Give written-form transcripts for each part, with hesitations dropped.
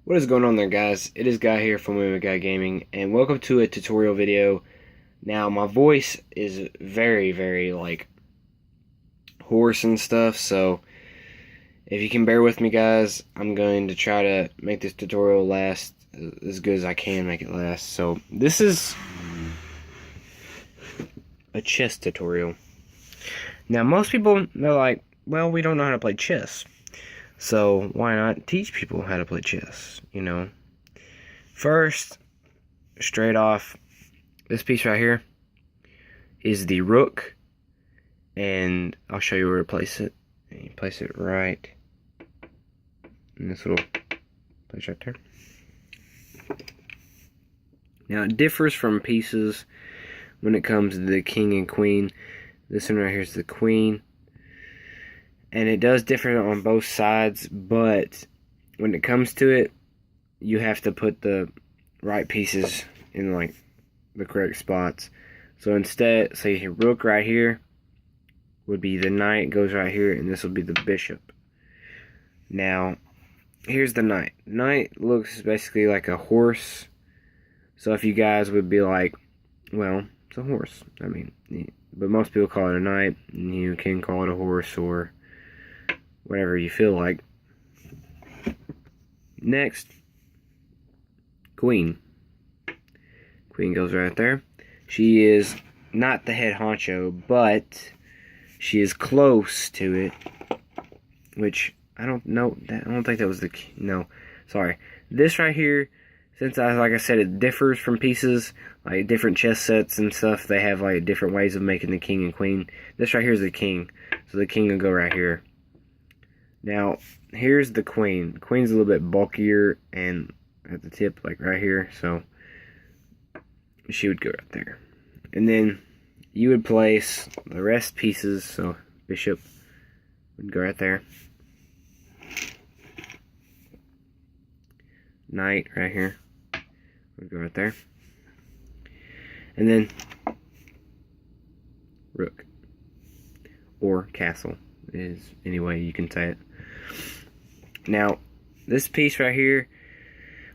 What is going on there, guys? It is Guy here from Women Guy Gaming, and welcome to a tutorial video. Now, my voice is very, like, hoarse and stuff, so if you can bear with me, guys, I'm going to try to make this tutorial last as good as I can make it last. So, this is a chess tutorial. Now, most people, they're like, well, we don't know how to play chess. So, why not teach people how to play chess, you know? First, straight off, this piece right here is the rook, and I'll show you where to place it. And you place it right in this little place right there. Now, it differs from pieces when it comes to the king and queen. This one right here is the queen. And it does differ on both sides, but when it comes to it, you have to put the right pieces in, like, the correct spots. So instead, say rook right here would be the knight, goes right here, and this will be the bishop. Now, here's the knight. Knight looks basically like a horse. So if you guys would be like, well, it's a horse. I mean, but most people call it a knight, and you can call it a horse or whatever you feel like. Next, queen. Queen goes right there. She is not the head honcho, but she is close to it, which I don't know. I don't think that was the key. No, sorry. This right here, since like I said, it differs from pieces, like different chess sets and stuff. They have like different ways of making the king and queen. This right here is the king, so the king will go right here. Now, here's the queen. The queen's a little bit bulkier and at the tip, like right here, so she would go right there. And then you would place the rest pieces, so bishop would go right there. Knight right here would go right there. And then rook, or castle, is any way you can say it. Now, this piece right here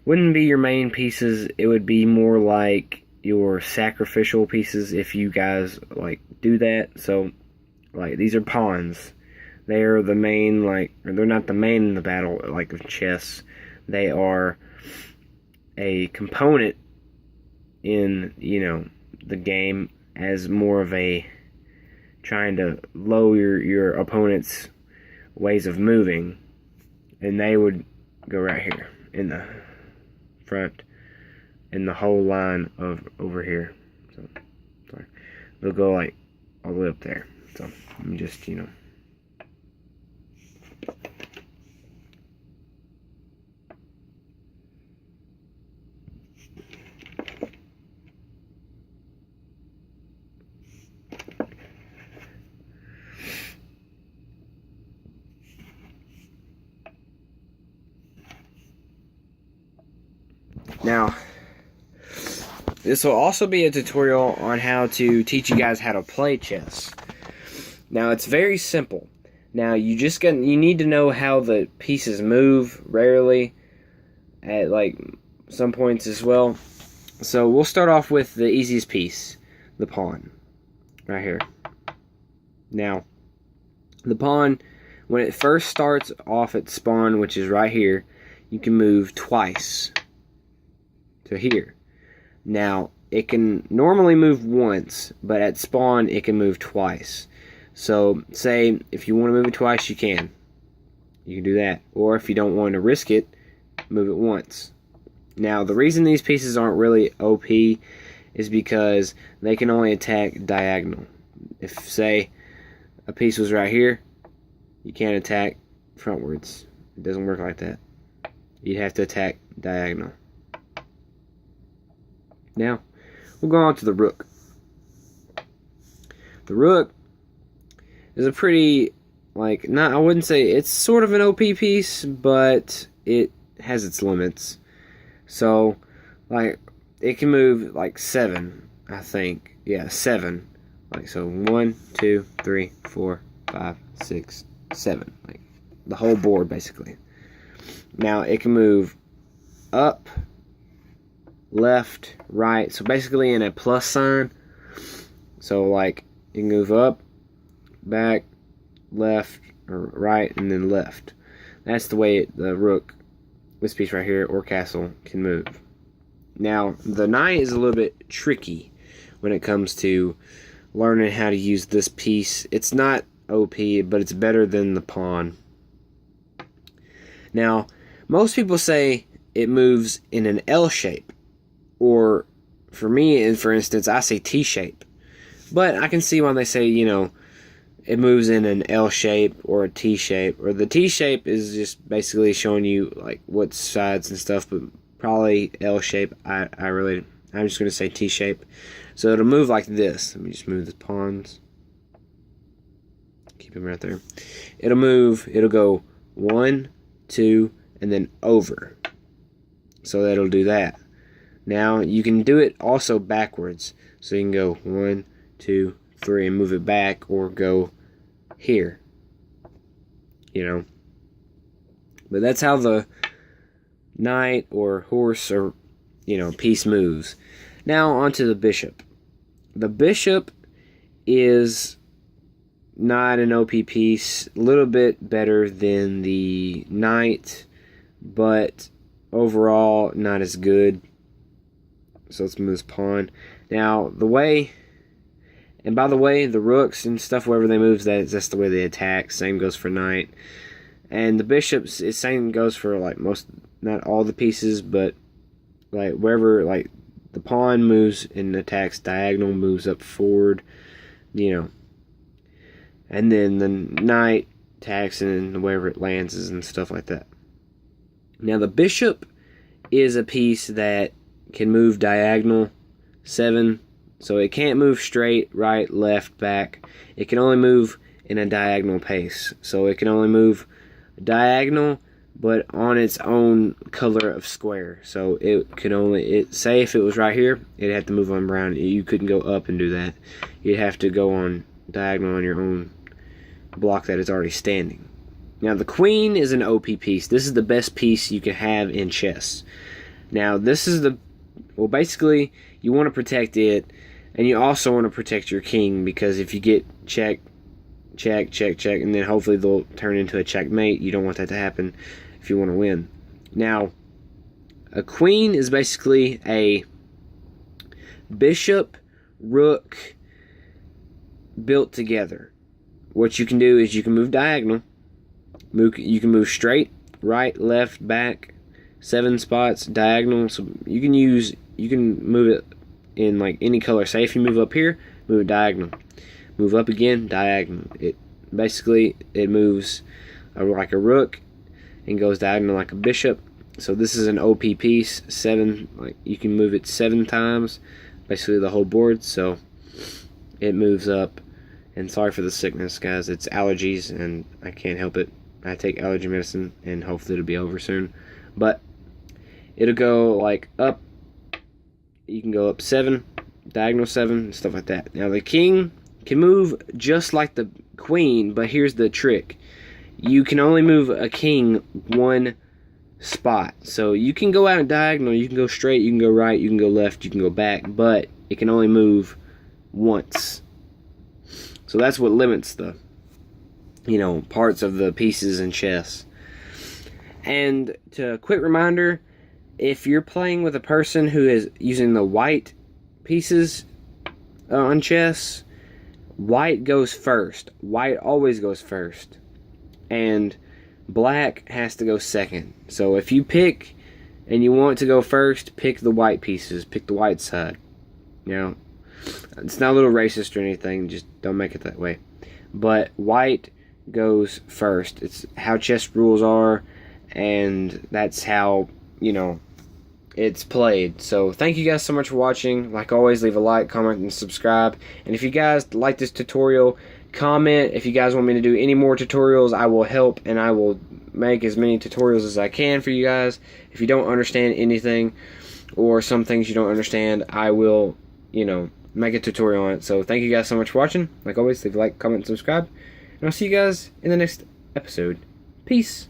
wouldn't be your main pieces. It would be more like your sacrificial pieces if you guys like do that. So, like, these are pawns. They are the main, like, or they're not the main in the battle, like of chess. They are a component in, you know, the game as more of a trying to lower your opponent's ways of moving. And they would go right here in the front, in the whole line of over here. So, sorry. They'll go like all the way up there. So, let me just, you know. Now, this will also be a tutorial on how to teach you guys how to play chess. Now, it's very simple. Now, you need to know how the pieces move rarely at, like, some points as well. So, we'll start off with the easiest piece, the pawn, right here. Now, the pawn, when it first starts off at spawn, which is right here, you can move twice to here. Now, it can normally move once, but at spawn it can move twice. So, say if you want to move it twice, you can. You can do that. Or if you don't want to risk it, move it once. Now, the reason these pieces aren't really OP is because they can only attack diagonal. If, say, a piece was right here, you can't attack frontwards. It doesn't work like that. You'd have to attack diagonal. Now, we'll go on to the rook. The rook is a pretty, like, I wouldn't say it's sort of an OP piece, but it has its limits. So, like, it can move, like, 7, I think. Yeah, 7. Like, so 1, 2, 3, 4, 5, 6, 7. Like, the whole board, basically. Now, it can move up, left, right. So basically in a plus sign. So like you can move up, back, left, or right, and then left. That's the way the rook, this piece right here, or castle, can move. Now, the knight is a little bit tricky when it comes to learning how to use this piece. It's not OP, but it's better than the pawn. Now, most people say it moves in an L shape, or for me, and for instance, I say T shape. But I can see why they say, you know, it moves in an L shape or a T shape. Or the T shape is just basically showing you like what sides and stuff, but probably L shape. I'm just going to say T shape. So it'll move like this. Let me just move the pawns. Keep them right there. It'll move, it'll go 1, 2, and then over. So that'll do that. Now you can do it also backwards. So you can go 1, 2, 3 and move it back, or go here, you know. But that's how the knight or horse or, you know, piece moves. Now onto the bishop. The bishop is not an OP piece, a little bit better than the knight, but overall not as good. So let's move this pawn. Now the way, and by the way, the rooks and stuff, wherever they move, that's the way they attack. Same goes for knight. And the bishops, it's same goes for like most, not all the pieces, but like wherever, like the pawn moves and attacks diagonal, moves up forward, you know. And then the knight attacks and wherever it lands and stuff like that. Now the bishop is a piece that can move diagonal 7. So it can't move straight, right, left, back. It can only move in a diagonal pace. So it can only move diagonal, but on its own color of square. So it could only, say if it was right here, it'd have to move on around. You couldn't go up and do that. You'd have to go on diagonal on your own block that is already standing. Now the queen is an OP piece. This is the best piece you can have in chess. Now this is the, well, basically you want to protect it. And you also want to protect your king, because if you get check, check, check, check, and then hopefully they'll turn into a checkmate, you don't want that to happen if you want to win. Now, a queen is basically a bishop, rook built together. What you can do is you can move diagonal. You can move straight, right, left, back, 7 spots, diagonal. So you can move it in like any color. Say if you move up here, move it diagonal. Move up again, diagonal. It basically, it moves like a rook and goes diagonal like a bishop. So this is an OP piece. 7, like you can move it 7 times, basically the whole board. So it moves up. And sorry for the sickness, guys. It's allergies and I can't help it. I take allergy medicine and hopefully it'll be over soon. But it'll go like up. You can go up 7, diagonal 7, stuff like that. Now the king can move just like the queen, but here's the trick. You can only move a king 1 spot. So you can go out diagonal, you can go straight, you can go right, you can go left, you can go back, but it can only move once. So that's what limits the, you know, parts of the pieces in chess. And to a quick reminder, if you're playing with a person who is using the white pieces on chess, white goes first. White always goes first. And black has to go second. So if you pick and you want to go first, pick the white pieces. Pick the white side. You know, it's not a little racist or anything. Just don't make it that way. But white goes first. It's how chess rules are. And that's how, you know, it's played. So thank you guys so much for watching. Like always, leave a like, comment, and subscribe. And if you guys like this tutorial, comment. If you guys want me to do any more tutorials, I will help and I will make as many tutorials as I can for you guys. If you don't understand anything or some things you don't understand, I will, you know, make a tutorial on it. So thank you guys so much for watching. Like always, leave a like, comment, and subscribe. And I'll see you guys in the next episode. Peace.